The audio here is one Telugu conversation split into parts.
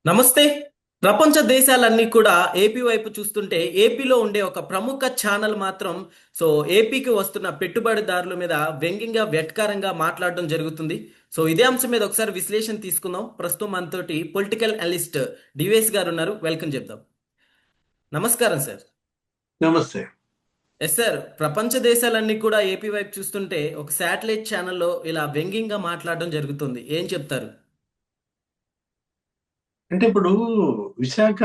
నమస్తే. ప్రపంచ దేశాలన్నీ కూడా ఏపీ వైపు చూస్తుంటే ఏపీలో ఉండే ఒక ప్రముఖ ఛానల్ మాత్రం ఏపీకి వస్తున్న పెట్టుబడిదారుల మీద వ్యంగ్యంగా వెటకారంగా మాట్లాడడం జరుగుతుంది. ఇదే అంశం మీద ఒకసారి విశ్లేషణ తీసుకుందాం. ప్రస్తుతం మనతోటి పొలిటికల్ అనలిస్ట్ డివేస్ గారు ఉన్నారు. వెల్కమ్ చెప్దాం. నమస్కారం సార్. నమస్తే. Yes sir. ప్రపంచ దేశాలన్నీ కూడా ఏపీ వైపు చూస్తుంటే ఒక శాటిలైట్ ఛానల్లో ఇలా వ్యంగ్యంగా మాట్లాడడం జరుగుతుంది. ఏం చెప్తారు? అంటే ఇప్పుడు విశాఖ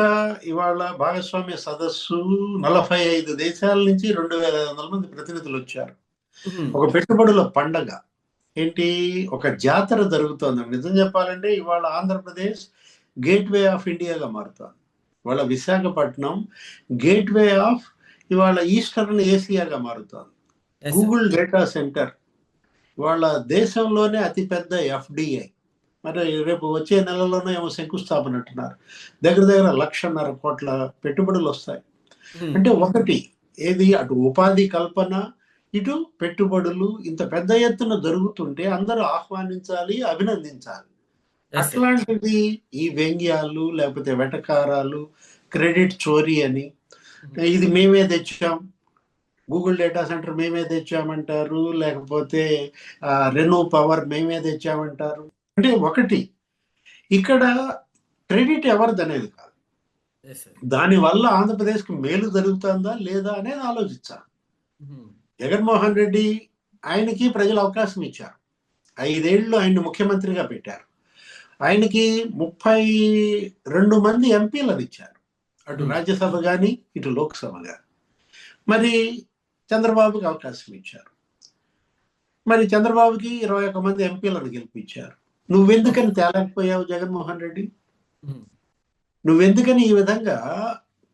ఇవాళ భాగస్వామ్య సదస్సు 45 దేశాల నుంచి 2,500 మంది ప్రతినిధులు వచ్చారు. ఉహుం. ఒక పెట్టుబడుల పండగ. ఏంటి, ఒక జాతర జరుగుతోంది. నిజం చెప్పాలంటే ఇవాళ ఆంధ్రప్రదేశ్ గేట్వే ఆఫ్ ఇండియాగా మారుతోంది. ఇవాళ విశాఖపట్నం గేట్వే ఆఫ్ ఇవాళ ఈస్టర్న్ ఏసియాగా మారుతోంది. Yes sir. Google data centre ఇవాళ దేశంలోనే అతిపెద్ద ఎఫ్డిఐ. మరి రేపు వచ్చే నెలలోనే ఏమో శంకుస్థాపన అంటున్నారు. దగ్గర దగ్గర 1,50,000 కోట్ల పెట్టుబడులు వస్తాయి. ఉహుం. అంటే ఒకటి ఏది, అటు ఉపాధి కల్పన, ఇటు పెట్టుబడులు ఇంత పెద్ద ఎత్తున జరుగుతుంటే అందరూ ఆహ్వానించాలి, అభినందించాలి. Yes sir. అట్లాంటిది ఈ వ్యంగ్యాలు లేకపోతే వెటకారాలు, క్రెడిట్ చోరీ అని, ఉహుం. ఇది మేమే తెచ్చాం, గూగుల్ డేటా సెంటర్ మేమే తెచ్చామంటారు, లేకపోతే రెనో పవర్ మేమే తెచ్చామంటారు. అంటే ఒకటి, ఇక్కడ క్రెడిట్ ఎవరిది అనేది కాదు, ఎస్ సార్. దానివల్ల ఆంధ్రప్రదేశ్కి మేలు జరుగుతుందా లేదా అనేది ఆలోచించాలి. ఉహుం. జగన్మోహన్ రెడ్డి, ఆయనకి ప్రజలు అవకాశం ఇచ్చారు. 5 ఏళ్ళు ఆయన్ని ముఖ్యమంత్రిగా పెట్టారు. ఆయనకి 32 మంది ఎంపీలను ఇచ్చారు, అటు ఉహుం. రాజ్యసభ కానీ ఇటు లోక్సభ కానీ. మరి చంద్రబాబుకి అవకాశం ఇచ్చారు. మరి చంద్రబాబుకి 21 మంది ఎంపీలను గెలిపించారు. నువ్వెందుకని తేలేకపోయావు జగన్మోహన్ రెడ్డి? ఉహుం. నువ్వెందుకని ఈ విధంగా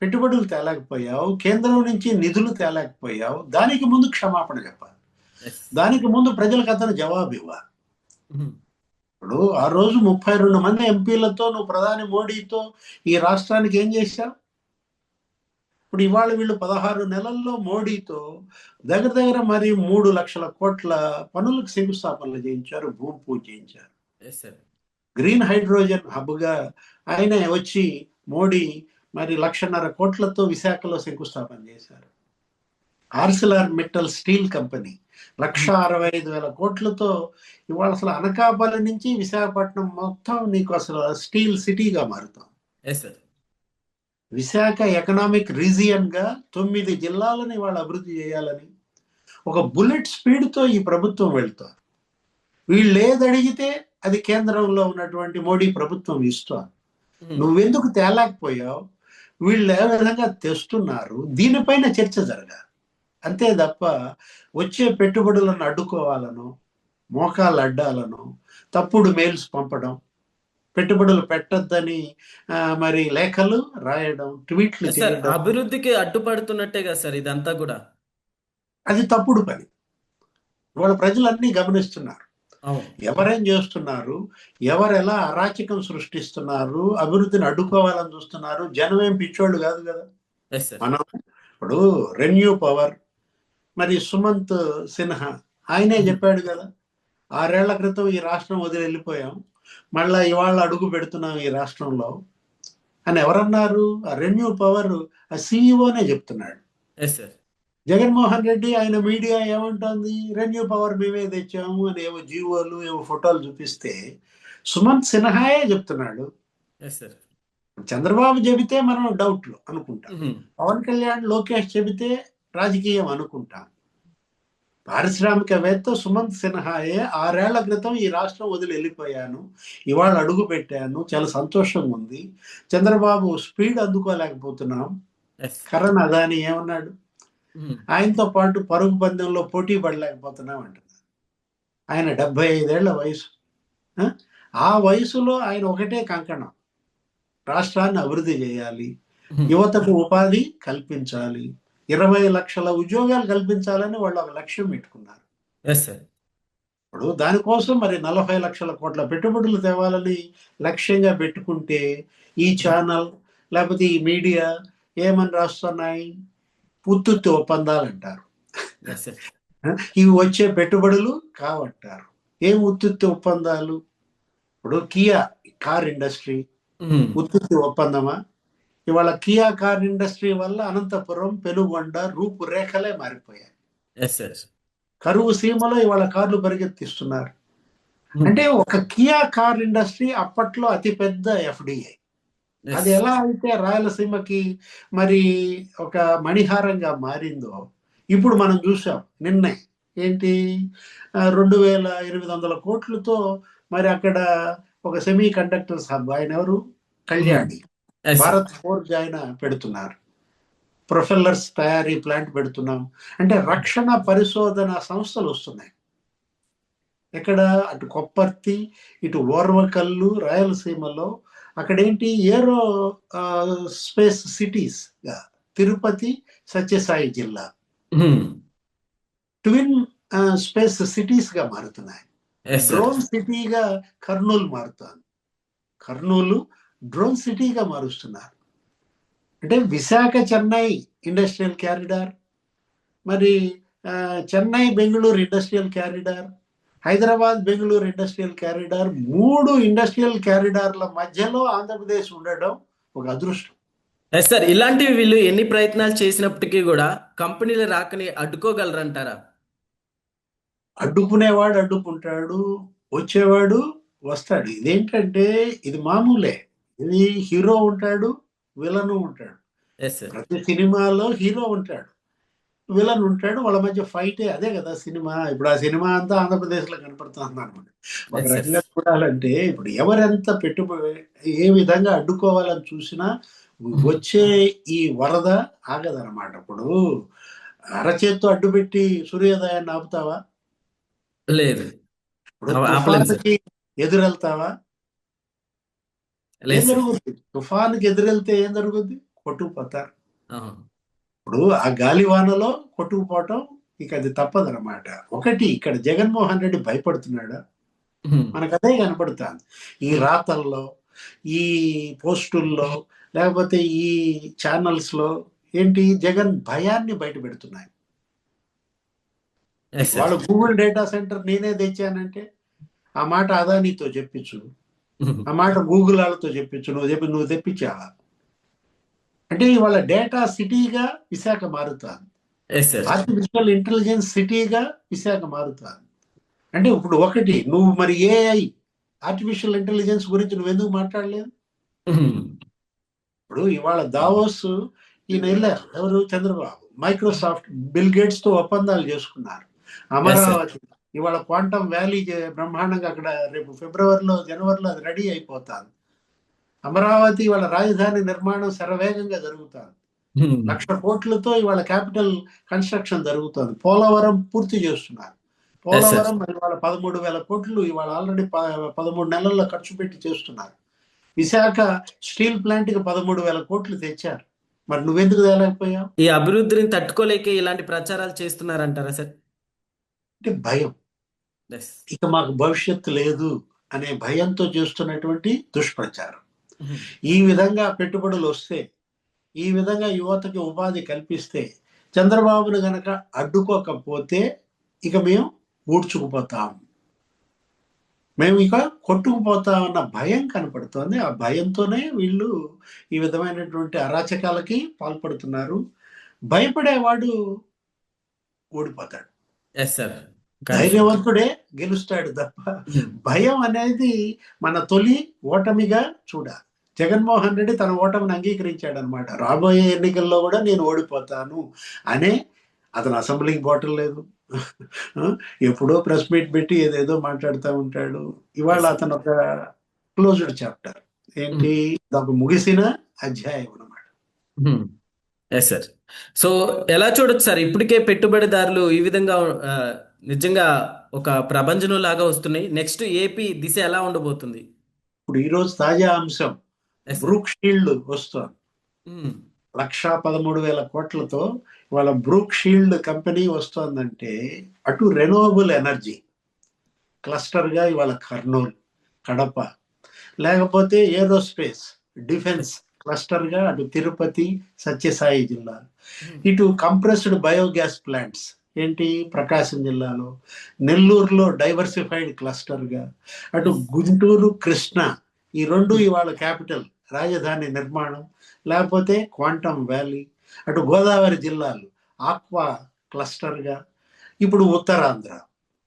పెట్టుబడులు తేలేకపోయావు, కేంద్రం నుంచి నిధులు తేలేకపోయావు? దానికి ముందు క్షమాపణ చెప్పాలి. ఎస్. దానికి ముందు ప్రజలకు అతను జవాబు ఇవ్వాలి. ఉహుం. ఇప్పుడు ఆ రోజు 32 మంది ఎంపీలతో నువ్వు ప్రధాని మోడీతో ఈ రాష్ట్రానికి ఏం చేశావు? ఇప్పుడు ఇవాళ వీళ్ళు 16 నెలల్లో మోడీతో దగ్గర దగ్గర మరి 3,00,000 కోట్ల పనులకు శంకుస్థాపనలు చేయించారు, భూమి పూజ చేయించారు. Yes sir. గ్రీన్ హైడ్రోజన్ హబ్గా ఆయన వచ్చి మోడీ మరి 1,50,000 కోట్లతో విశాఖలో శంకుస్థాపన చేశారు. ఆర్సిలార్ మెటల్ స్టీల్ కంపెనీ 1,65,000 కోట్లతో ఇవాళ అసలు అనకాపల్లి నుంచి విశాఖపట్నం మొత్తం నీకు అసలు స్టీల్ సిటీగా మారుతాం. Yes sir. Visakha economic region గా 9 జిల్లాలను ఇవాళ అభివృద్ధి చేయాలని ఒక బుల్లెట్ స్పీడ్తో ఈ ప్రభుత్వం వెళ్తారు. వీళ్ళు ఏదడిగితే అది కేంద్రంలో ఉన్నటువంటి మోడీ ప్రభుత్వం ఇస్తారు. ఉహుం. నువ్వెందుకు తేలేకపోయావు? వీళ్ళు ఏ విధంగా తెస్తున్నారు, దీనిపైన చర్చ జరగాలి. అంతే తప్ప వచ్చే పెట్టుబడులను అడ్డుకోవాలను, మోకాలు అడ్డాలను, తప్పుడు మెయిల్స్ పంపడం, పెట్టుబడులు పెట్టొద్దని మరి లేఖలు రాయడం, ట్వీట్లు ఎస్ సార్. చేయడం, అభివృద్ధికి అడ్డుపడుతున్నట్టే కదా సార్ ఇదంతా కూడా. అది తప్పుడు పని. ఇవాళ ప్రజలన్నీ గమనిస్తున్నారు అవును. ఎవరేం చేస్తున్నారు, ఎవరు ఎలా అరాచకం సృష్టిస్తున్నారు, అభివృద్ధిని అడ్డుకోవాలని చూస్తున్నారు. జనం ఏం పిచ్చోళ్ళు కాదు కదా. Yes sir. మనం ఇప్పుడు రెన్యూ పవర్, మరి సుమంత్ సిన్హా ఆయనే ఉహుం. చెప్పాడు కదా, 6 ఏళ్ల క్రితం ఈ రాష్ట్రం వదిలి వెళ్ళిపోయాం, మళ్ళా ఇవాళ అడుగు పెడుతున్నాం ఈ రాష్ట్రంలో అని ఎవరన్నారు? ఆ రెన్యూ పవర్ ఆ సిఇఓనే చెప్తున్నాడు. Yes sir. జగన్మోహన్ రెడ్డి ఆయన మీడియా ఏమంటోంది, రెన్యూ పవర్ మేమే తెచ్చాము అని ఏవో జీవోలు ఏవో ఫోటోలు చూపిస్తే సుమంత్ సిన్హాయే చెప్తున్నాడు. Yes sir. చంద్రబాబు చెబితే మనం డౌట్లు అనుకుంటాం, ఉహుం. పవన్ కళ్యాణ్ లోకేష్ చెబితే రాజకీయం అనుకుంటాం. పారిశ్రామికవేత్త సుమంత్ సిన్హాయే 6 ఏళ్ల క్రితం ఈ రాష్ట్రం వదిలి వెళ్ళిపోయాను, ఇవాళ అడుగు పెట్టాను, చాలా సంతోషంగా ఉంది, చంద్రబాబు స్పీడ్ అందుకోలేకపోతున్నాం. ఎస్. కరణ్ అదాని ఏమన్నాడు? ఉహుం. ఆయనతో పాటు పరుగు పందెంలో పోటీ పడలేకపోతున్నాం అంటున్నారు. ఆయన 75 ఏళ్ల వయసు. ఆ? ఆ వయసులో ఆయన ఒకటే కంకణం, రాష్ట్రాన్ని అభివృద్ధి చేయాలి, ఉహుం. యువతకు ఉపాధి కల్పించాలి, 20 లక్షల ఉద్యోగాలు కల్పించాలని వాళ్ళు ఒక లక్ష్యం పెట్టుకున్నారు. Yes sir. ఇప్పుడు దానికోసం మరి 40 లక్షల కోట్ల పెట్టుబడులు తేవాలని లక్ష్యంగా పెట్టుకుంటే ఈ ఛానల్ లేకపోతే ఈ మీడియా ఏమని రాస్తున్నాయి? ఉత్తుత్తి ఒప్పందాలు అంటారు. Yes sir. ఇవి వచ్చే పెట్టుబడులు కావంటారు. ఏం ఉత్తుత్తి ఒప్పందాలు? ఇప్పుడు కియా కార్ ఇండస్ట్రీ ఉత్పత్తి ఒప్పందమా? ఇవాళ కియా కార్ ఇండస్ట్రీ వల్ల అనంతపురం, పెనుగొండ రూపురేఖలే మారిపోయాయి. Yes sir. కరువు సీమలో ఇవాళ కార్లు పరిగెత్తిస్తున్నారు. అంటే ఒక కియా కార్ ఇండస్ట్రీ అప్పట్లో అతిపెద్ద ఎఫ్డిఐ. అది ఎలా అయితే రాయలసీమకి మరి ఒక మణిహారంగా మారిందో ఇప్పుడు మనం చూసాం. నిన్నే ఏంటి 2,800 కోట్లతో మరి అక్కడ ఒక సెమీ కండక్టర్స్ హబ్, ఆయన ఎవరు, కళ్యాణి, భారత్ ఫోర్జ్ ఆయన పెడుతున్నారు. ప్రొఫెల్లర్స్ తయారీ ప్లాంట్ పెడుతున్నాం. అంటే రక్షణ పరిశోధన సంస్థలు వస్తున్నాయి. ఎక్కడ? అటు కొప్పర్తి, ఇటు ఓర్వకల్లు, రాయలసీమలో అక్కడేంటి ఏరో స్పేస్ సిటీస్ గా తిరుపతి, సత్యసాయి జిల్లా ట్విన్ స్పేస్ సిటీస్ గా మారుతున్నాయి. డ్రోన్ సిటీగా కర్నూలు మారుతుంది. కర్నూలు డ్రోన్ సిటీగా మారుస్తున్నారు. అంటే విశాఖ చెన్నై ఇండస్ట్రియల్ క్యారిడార్, మరి Chennai Bengaluru industrial corridor, Hyderabad Bengaluru industrial corridor, 3 industrial క్యారిడార్ల మధ్యలో ఆంధ్రప్రదేశ్ ఉండడం ఒక అదృష్టం. Yes sir. ఇలాంటివి వీళ్ళు ఎన్ని ప్రయత్నాలు చేసినప్పటికీ కూడా కంపెనీల రాకని అడ్డుకోగలరంటారా? అడ్డుకునేవాడు అడ్డుకుంటాడు, వచ్చేవాడు వస్తాడు. ఇదేంటంటే ఇది మామూలే. ఇది హీరో ఉంటాడు, విలను ఉంటాడు. Yes sir. ప్రతి సినిమాలో హీరో ఉంటాడు, విలన్ ఉంటాడు, వాళ్ళ మధ్య ఫైటే. అదే కదా సినిమా. ఇప్పుడు ఆ సినిమా అంతా ఆంధ్రప్రదేశ్ లో కనపడుతుంది అనమాట. ఒక రకంగా చూడాలంటే ఇప్పుడు ఎవరెంత పెట్టుబడి ఏ విధంగా అడ్డుకోవాలని చూసినా వచ్చే ఈ వరద ఆగదనమాట. ఇప్పుడు అరచేత్తో అడ్డుపెట్టి సూర్యోదయాన్ని ఆపుతావా? లేదు. ఇప్పుడు తుఫానుకి ఎదురెళ్తావా? ఏం జరుగుద్ది? తుఫానుకి ఎదురెళ్తే ఏం జరుగుద్ది? కొట్టుకుపోతారు. ఇప్పుడు ఆ గాలివానలో కొట్టుకుపోవటం ఇక అది తప్పదనమాట. ఒకటి ఇక్కడ జగన్మోహన్ రెడ్డి భయపడుతున్నాడా? మనకు అదే కనపడుతుంది. ఈ రాతల్లో, ఈ పోస్టుల్లో, లేకపోతే ఈ ఛానల్స్ లో ఏంటి జగన్ భయాన్ని బయట పెడుతున్నాయి. వాళ్ళు గూగుల్ డేటా సెంటర్ నేనే తెచ్చానంటే ఆ మాట అదానితో చెప్పించు, ఆ మాట గూగుల్ వాళ్ళతో చెప్పించు. నువ్వు తెప్పించావా? అంటే ఇవాళ డేటా సిటీగా విశాఖ మారుతుంది. ఆర్టిఫిషియల్ ఇంటెలిజెన్స్ సిటీగా విశాఖ మారుతుంది. అంటే ఇప్పుడు ఒకటి నువ్వు మరి ఏఐ ఆర్టిఫిషియల్ ఇంటెలిజెన్స్ గురించి నువ్వెందుకు మాట్లాడలేదు? ఇప్పుడు ఇవాళ దావోస్ ఈయన వెళ్ళారు, ఎవరు? చంద్రబాబు. మైక్రోసాఫ్ట్, బిల్ గేట్స్ తో ఒప్పందాలు చేసుకున్నారు. అమరావతి ఇవాళ క్వాంటమ్ వ్యాలీ బ్రహ్మాండంగా అక్కడ రేపు ఫిబ్రవరిలో, జనవరిలో అది రెడీ అయిపోతుంది. అమరావతి ఇవాళ రాజధాని నిర్మాణం శరవేగంగా జరుగుతుంది. 1,00,000 కోట్లతో ఇవాళ క్యాపిటల్ కన్స్ట్రక్షన్ జరుగుతుంది. పోలవరం పూర్తి చేస్తున్నారు. పోలవరం ఇవాళ 13,000 కోట్లు ఇవాళ ఆల్రెడీ 13 నెలల్లో ఖర్చు పెట్టి చేస్తున్నారు. విశాఖ స్టీల్ ప్లాంట్ కి 13,000 కోట్లు తెచ్చారు. మరి నువ్వెందుకు తేలేకపోయావు? ఈ అభివృద్ధిని తట్టుకోలేక ఇలాంటి ప్రచారాలు చేస్తున్నారంటారా సార్? అంటే భయం. ఇక మాకు భవిష్యత్తు లేదు అనే భయంతో చేస్తున్నటువంటి దుష్ప్రచారం. ఈ విధంగా పెట్టుబడులు వస్తే, ఈ విధంగా యువతకి ఉపాధి కల్పిస్తే, చంద్రబాబును గనక అడ్డుకోకపోతే ఇక మేము ఊడ్చుకుపోతాం, మేము ఇక కొట్టుకుపోతామన్న భయం కనపడుతోంది. ఆ భయంతోనే వీళ్ళు ఈ విధమైనటువంటి అరాచకాలకి పాల్పడుతున్నారు. భయపడేవాడు ఓడిపోతాడు, ధైర్యవంతుడే గెలుస్తాడు తప్ప భయం అనేది మన తొలి ఓటమిగా చూడాలి. జగన్మోహన్ రెడ్డి తన ఓటమిని అంగీకరించాడు అనమాట. రాబోయే ఎన్నికల్లో కూడా నేను ఓడిపోతాను అనే. అతను అసెంబ్లీకి పోవటం లేదు, ఎప్పుడో ప్రెస్ మీట్ పెట్టి ఏదేదో మాట్లాడుతూ ఉంటాడు. ఇవాళ అతను ఒక క్లోజ్డ్ చాప్టర్, ఏంటి, ఒక ముగిసిన అధ్యాయం అనమాట. Yes sir. సో ఎలా చూడొచ్చు సార్, ఇప్పటికే పెట్టుబడిదారులు ఈ విధంగా నిజంగా ఒక ప్రభంజనం లాగా వస్తున్నాయి. నెక్స్ట్ ఏపీ దిశ ఎలా ఉండబోతుంది? ఇప్పుడు ఈరోజు తాజా అంశం బ్రూక్ షీల్డ్ వస్తుంది. 1,13,000 కోట్లతో ఇవాళ బ్రూక్ షీల్డ్ కంపెనీ వస్తుందంటే అటు రెన్యూవబుల్ ఎనర్జీ క్లస్టర్ గా ఇవాళ కర్నూలు, కడప, లేకపోతే ఏరోస్పేస్ డిఫెన్స్ క్లస్టర్ గా అటు తిరుపతి, సత్యసాయి జిల్లాలు, ఇటు కంప్రెస్డ్ బయోగ్యాస్ ప్లాంట్స్ ఏంటి ప్రకాశం జిల్లాలో, నెల్లూరులో డైవర్సిఫైడ్ క్లస్టర్ గా, అటు గుంటూరు, కృష్ణ, ఈ 2 ఇవాళ క్యాపిటల్ రాజధాని నిర్మాణం, లేకపోతే క్వాంటమ్ వ్యాలీ, అటు గోదావరి జిల్లాలు ఆక్వా క్లస్టర్గా, ఇప్పుడు ఉత్తరాంధ్ర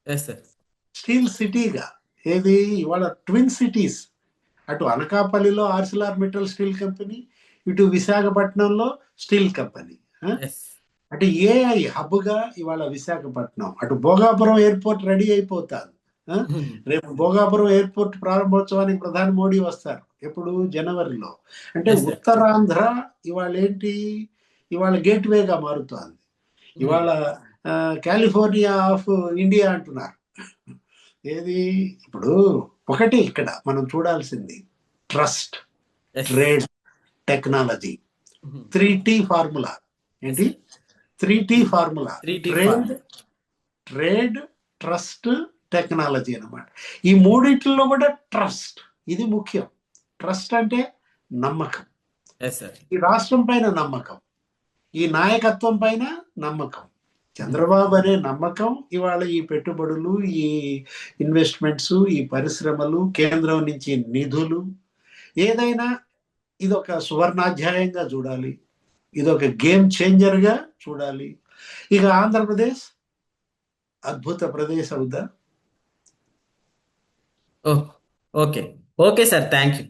ఎస్ సార్. స్టీల్ సిటీగా. ఏది ఇవాళ ట్విన్ సిటీస్, అటు అనకాపల్లిలో ఆర్సిలార్ మెటల్ స్టీల్ కంపెనీ, ఇటు విశాఖపట్నంలో స్టీల్ కంపెనీ. ఎస్. అటు ఏఐ హబ్గా ఇవాళ విశాఖపట్నం, అటు భోగాపురం ఎయిర్పోర్ట్ రెడీ అయిపోతారు. రేపు భోగాపురం ఎయిర్పోర్ట్ ప్రారంభోత్సవానికి ప్రధాని మోడీ వస్తారు, ఎప్పుడు జనవరిలో. అంటే ఎస్ సార్. ఉత్తరాంధ్ర ఇవాళ ఏంటి, ఇవాళ గేట్వేగా మారుతోంది. ఇవాళ కాలిఫోర్నియా ఆఫ్ ఇండియా అంటున్నారు. ఏది ఇప్పుడు ఒకటి ఇక్కడ మనం చూడాల్సింది trust, yes. Trade, technology. 3T formula. ఏంటి 3T formula? 3T trade, trade, trust, technology అన్నమాట. ఈ మూడిట్లో కూడా ట్రస్ట్ ఇది ముఖ్యం. ట్రస్ట్ అంటే నమ్మకం, ఎస్ సార్. ఈ రాష్ట్రం పైన నమ్మకం, ఈ నాయకత్వం పైన నమ్మకం. చంద్రబాబు అనే నమ్మకం ఇవాళ ఈ పెట్టుబడులు, ఈ ఇన్వెస్ట్మెంట్స్, ఈ పరిశ్రమలు, కేంద్రం నుంచి నిధులు, ఏదైనా ఇదొక సువర్ణాధ్యాయంగా చూడాలి, ఇదొక గేమ్ చేంజర్గా చూడాలి. ఇక ఆంధ్రప్రదేశ్ అద్భుత ప్రదేశ్ అవుదా? Okay. Okay sir, thank you.